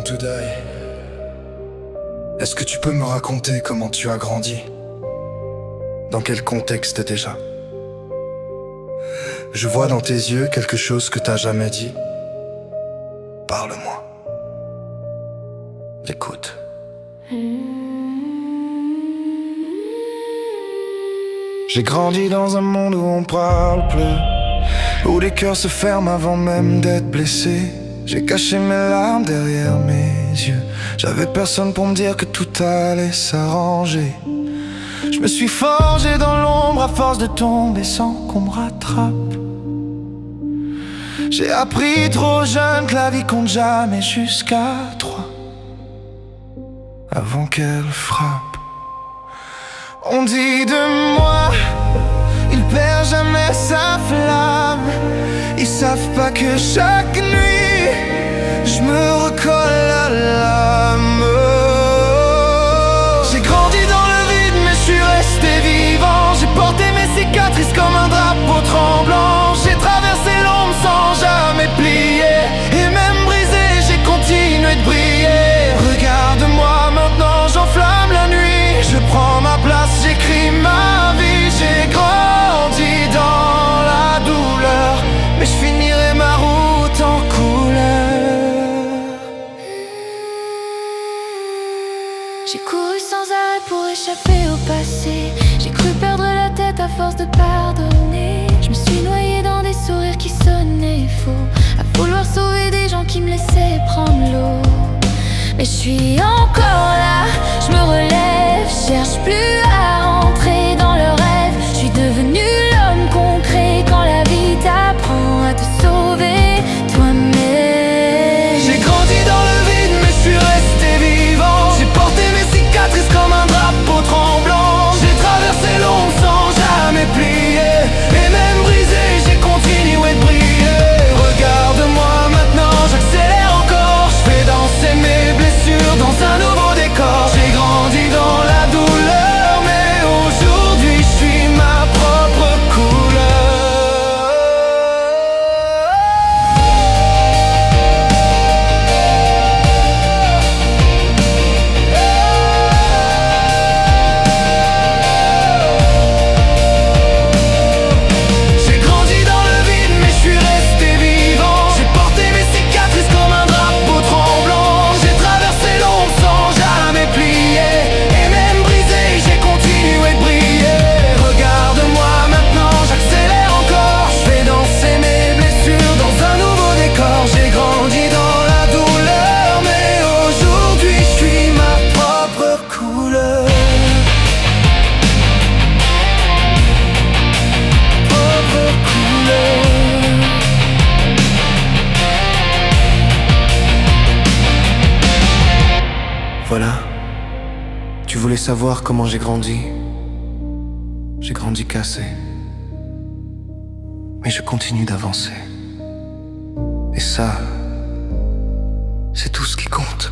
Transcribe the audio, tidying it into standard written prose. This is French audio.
to Die. Est-ce que tu peux me raconter comment tu as grandi? Dans quel contexte déjà? Je vois dans tes yeux quelque chose que t'as jamais dit. Parle-moi. J'écoute. J'ai grandi dans un monde où on parle plus, où les cœurs se ferment avant même d'être blessés. J'ai caché mes larmes derrière mes yeux. J'avais personne pour me dire que tout allait s'arranger. Je me suis forgé dans l'ombre à force de tomber sans qu'on me rattrape. J'ai appris trop jeune que la vie compte jamais jusqu'à 3 avant qu'elle frappe. On dit de moi, il perd jamais sa flamme. Ils savent pas que chaque nuit je me recolle à l'âme. J'ai grandi dans le vide mais je suis resté vivant. J'ai porté mes cicatrices comme un drapeau tremblant. J'ai traversé l'ombre sans jamais plier, et même brisé j'ai continué de briller. Regarde-moi maintenant, j'enflamme la nuit. Je prends ma place, j'écris ma vie. J'ai grandi dans la douleur, mais je finirai ma route en couleur. J'ai couru sans arrêt pour échapper au passé. J'ai cru perdre la tête à force de pardonner. Je me suis noyée dans des sourires qui sonnaient faux, à vouloir sauver des gens qui me laissaient prendre l'eau. Mais je suis encore là, je me relève, je cherche plus à rentrer dans le rêve. Je suis devenu l'homme concret quand la vie t'apprend à te sauver toi-même. J'ai grandi dans le vide mais je suis resté vivant. J'ai porté mes cicatrices comme un drapeau tremblant. J'ai traversé l'ombre sans jamais plier, et même brisé j'ai continué de briller. Regarde-moi maintenant, j'accélère encore. Je fais danser mes blessures dans un nouveau décor. J'ai grandi dans la douleur, mais aujourd'hui je suis ma propre couleur. J'ai grandi dans le vide mais je suis resté vivant. J'ai porté mes cicatrices comme un drapeau tremblant. J'ai traversé l'ombre sans jamais plier, et même brisé j'ai continué de briller. Regarde-moi maintenant, j'accélère encore. Je fais danser mes blessures dans un nouveau décor. J'ai grandi dans la douleur, mais aujourd'hui je suis ma propre couleur. Propre couleur. Voilà. Tu voulais savoir comment j'ai grandi. J'ai grandi cassé, mais je continue d'avancer. Et ça, c'est tout ce qui compte.